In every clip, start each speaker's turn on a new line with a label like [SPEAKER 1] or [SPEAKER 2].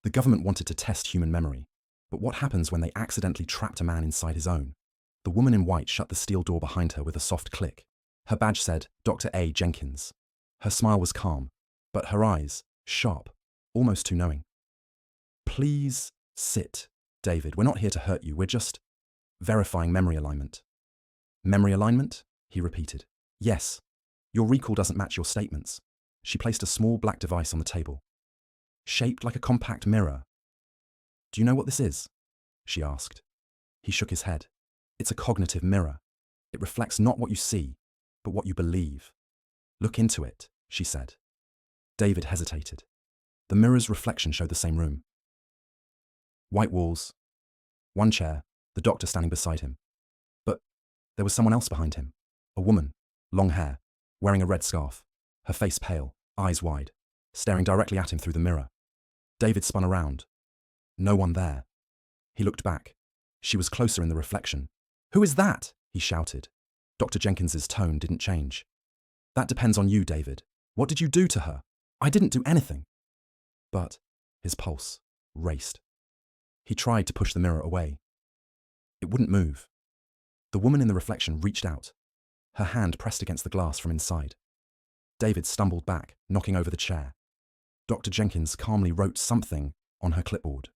[SPEAKER 1] The government wanted to test human memory, but what happens when they accidentally trapped a man inside his own? The woman in white shut the steel door behind her with a soft click. Her badge said, Dr. A. Jenkins. Her smile was calm, but her eyes, sharp, almost too knowing. Please sit, David. We're not here to hurt you. We're just verifying memory alignment. Memory alignment? He repeated. Yes. Your recall doesn't match your statements. She placed a small black device on the table. Shaped like a compact mirror. Do you know what this is? She asked. He shook his head. It's a cognitive mirror. It reflects not what you see, but what you believe. Look into it, she said. David hesitated. The mirror's reflection showed the same room. White walls, one chair, the doctor standing beside him. But there was someone else behind him. A woman, long hair, wearing a red scarf, her face pale, eyes wide, staring directly at him through the mirror. David spun around. No one there. He looked back. She was closer in the reflection. Who is that? He shouted. Dr. Jenkins's tone didn't change. That depends on you, David. What did you do to her? I didn't do anything. But his pulse raced. He tried to push the mirror away. It wouldn't move. The woman in the reflection reached out. Her hand pressed against the glass from inside. David stumbled back, knocking over the chair. Dr. Jenkins calmly wrote something on her clipboard.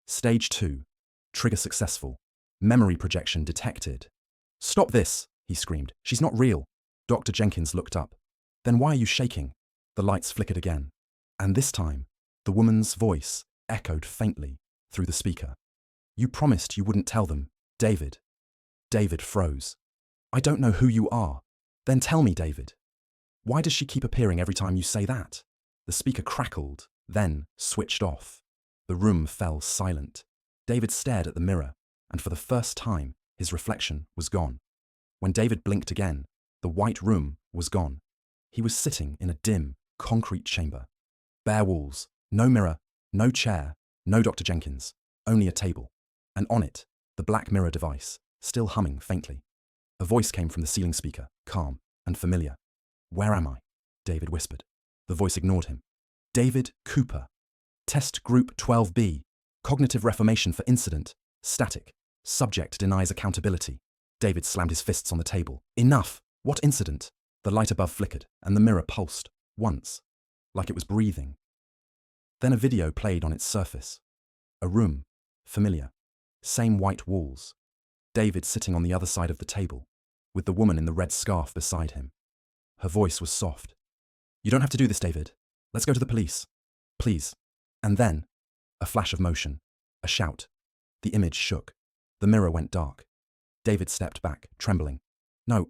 [SPEAKER 1] Stage 2. Trigger successful. Memory projection detected. Stop this, he screamed. She's not real. Dr. Jenkins looked up. Then why are you shaking? The lights flickered again. And this time, the woman's voice echoed faintly through the speaker. You promised you wouldn't tell them, David. David froze. I don't know who you are. Then tell me, David. Why does she keep appearing every time you say that? The speaker crackled, then switched off. The room fell silent. David stared at the mirror, and for the first time, his reflection was gone. When David blinked again, the white room was gone. He was sitting in a dim, concrete chamber. Bare walls, no mirror, no chair, no Dr. Jenkins, only a table. And on it, the black mirror device, still humming faintly. A voice came from the ceiling speaker, calm and familiar. Where am I? David whispered. The voice ignored him. David Cooper. Test Group 12B. Cognitive reformation for incident. Static. Subject denies accountability. David slammed his fists on the table. Enough! What incident? The light above flickered, and the mirror pulsed, once, like it was breathing. Then a video played on its surface. A room, familiar. Same white walls. David sitting on the other side of the table, with the woman in the red scarf beside him. Her voice was soft. You don't have to do this, David. Let's go to the police. Please. And then, a flash of motion, a shout. The image shook. The mirror went dark. David stepped back, trembling. No,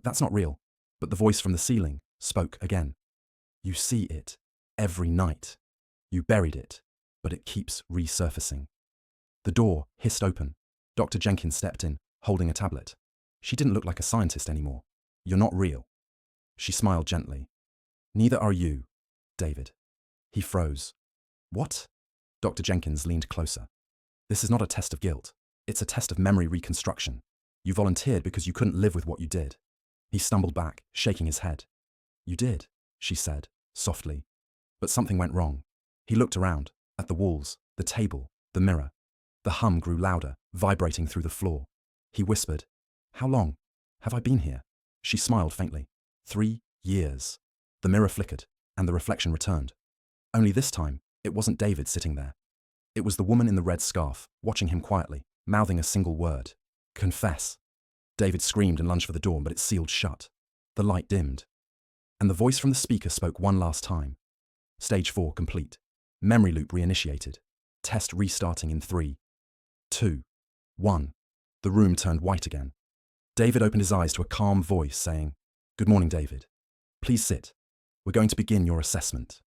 [SPEAKER 1] that's not real. But the voice from the ceiling spoke again. You see it every night. You buried it, but it keeps resurfacing. The door hissed open. Dr. Jenkins stepped in, holding a tablet. She didn't look like a scientist anymore. You're not real. She smiled gently. Neither are you, David. He froze. What? Dr. Jenkins leaned closer. This is not a test of guilt. It's a test of memory reconstruction. You volunteered because you couldn't live with what you did. He stumbled back, shaking his head. You did, she said, softly. But something went wrong. He looked around, at the walls, the table, the mirror. The hum grew louder, vibrating through the floor. He whispered, How long have I been here? She smiled faintly. 3 years. The mirror flickered, and the reflection returned. Only this time, it wasn't David sitting there. It was the woman in the red scarf, watching him quietly, mouthing a single word. Confess. David screamed and lunged for the door, but it sealed shut. The light dimmed. And the voice from the speaker spoke one last time. Stage 4 complete. Memory loop reinitiated. Test restarting in 3, 2, 1. The room turned white again. David opened his eyes to a calm voice saying, Good morning, David. Please sit. We're going to begin your assessment.